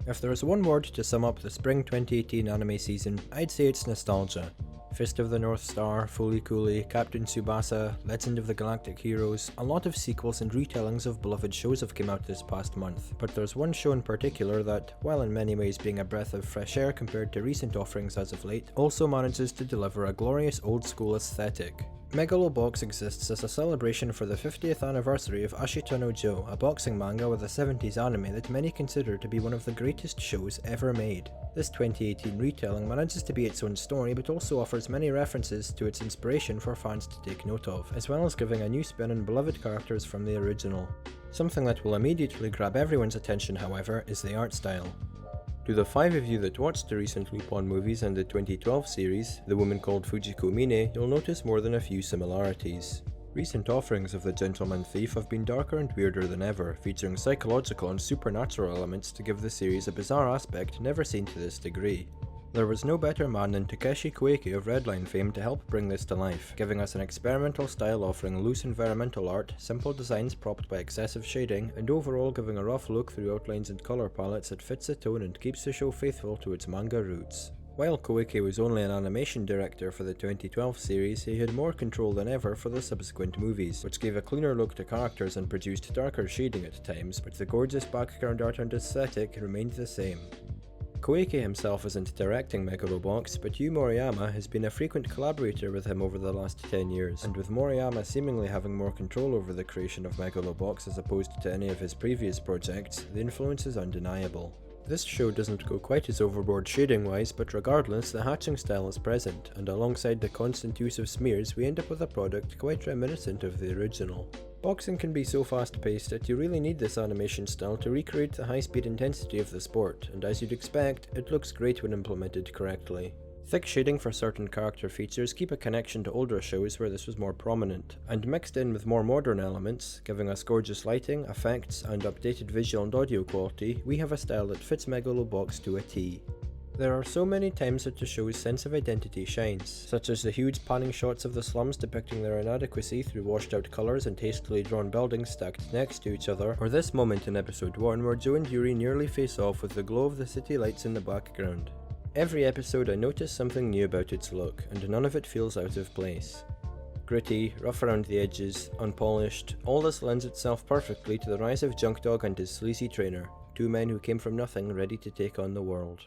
If there's one word to sum up the spring 2018 anime season, I'd say it's nostalgia. Fist of the North Star, Fooly Cooly, Captain Tsubasa, Legend of the Galactic Heroes, a lot of sequels and retellings of beloved shows have come out this past month, but there's one show in particular that, while in many ways being a breath of fresh air compared to recent offerings as of late, also manages to deliver a glorious old school aesthetic. Megalo Box exists as a celebration for the 50th anniversary of Ashita no Joe, a boxing manga with a 70s anime that many consider to be one of the greatest shows ever made. This 2018 retelling manages to be its own story, but also offers many references to its inspiration for fans to take note of, as well as giving a new spin on beloved characters from the original. Something that will immediately grab everyone's attention, however, is the art style. To the 5 of you that watched the recent Lupin movies and the 2012 series, The Woman Called Fujiko Mine, you'll notice more than a few similarities. Recent offerings of The Gentleman Thief have been darker and weirder than ever, featuring psychological and supernatural elements to give the series a bizarre aspect never seen to this degree. There was no better man than Takeshi Koike of Redline fame to help bring this to life, giving us an experimental style offering loose environmental art, simple designs propped by excessive shading, and overall giving a rough look through outlines and colour palettes that fits the tone and keeps the show faithful to its manga roots. While Koike was only an animation director for the 2012 series, he had more control than ever for the subsequent movies, which gave a cleaner look to characters and produced darker shading at times, but the gorgeous background art and aesthetic remained the same. Koike himself isn't directing Megalo Box, but Yu Moriyama has been a frequent collaborator with him over the last 10 years, and with Moriyama seemingly having more control over the creation of Megalo Box as opposed to any of his previous projects, the influence is undeniable. This show doesn't go quite as overboard shading wise, but regardless, the hatching style is present, and alongside the constant use of smears we end up with a product quite reminiscent of the original. Boxing can be so fast paced that you really need this animation style to recreate the high speed intensity of the sport, and as you'd expect, it looks great when implemented correctly. Thick shading for certain character features keep a connection to older shows where this was more prominent, and mixed in with more modern elements, giving us gorgeous lighting, effects, and updated visual and audio quality, we have a style that fits Megalo Box to a T. There are so many times that the show's sense of identity shines, such as the huge panning shots of the slums depicting their inadequacy through washed out colours and hastily drawn buildings stacked next to each other, or this moment in episode 1 where Joe and Yuuri nearly face off with the glow of the city lights in the background. Every episode I notice something new about its look, and none of it feels out of place. Gritty, rough around the edges, unpolished, all this lends itself perfectly to the rise of Junk Dog and his sleazy trainer, two men who came from nothing ready to take on the world.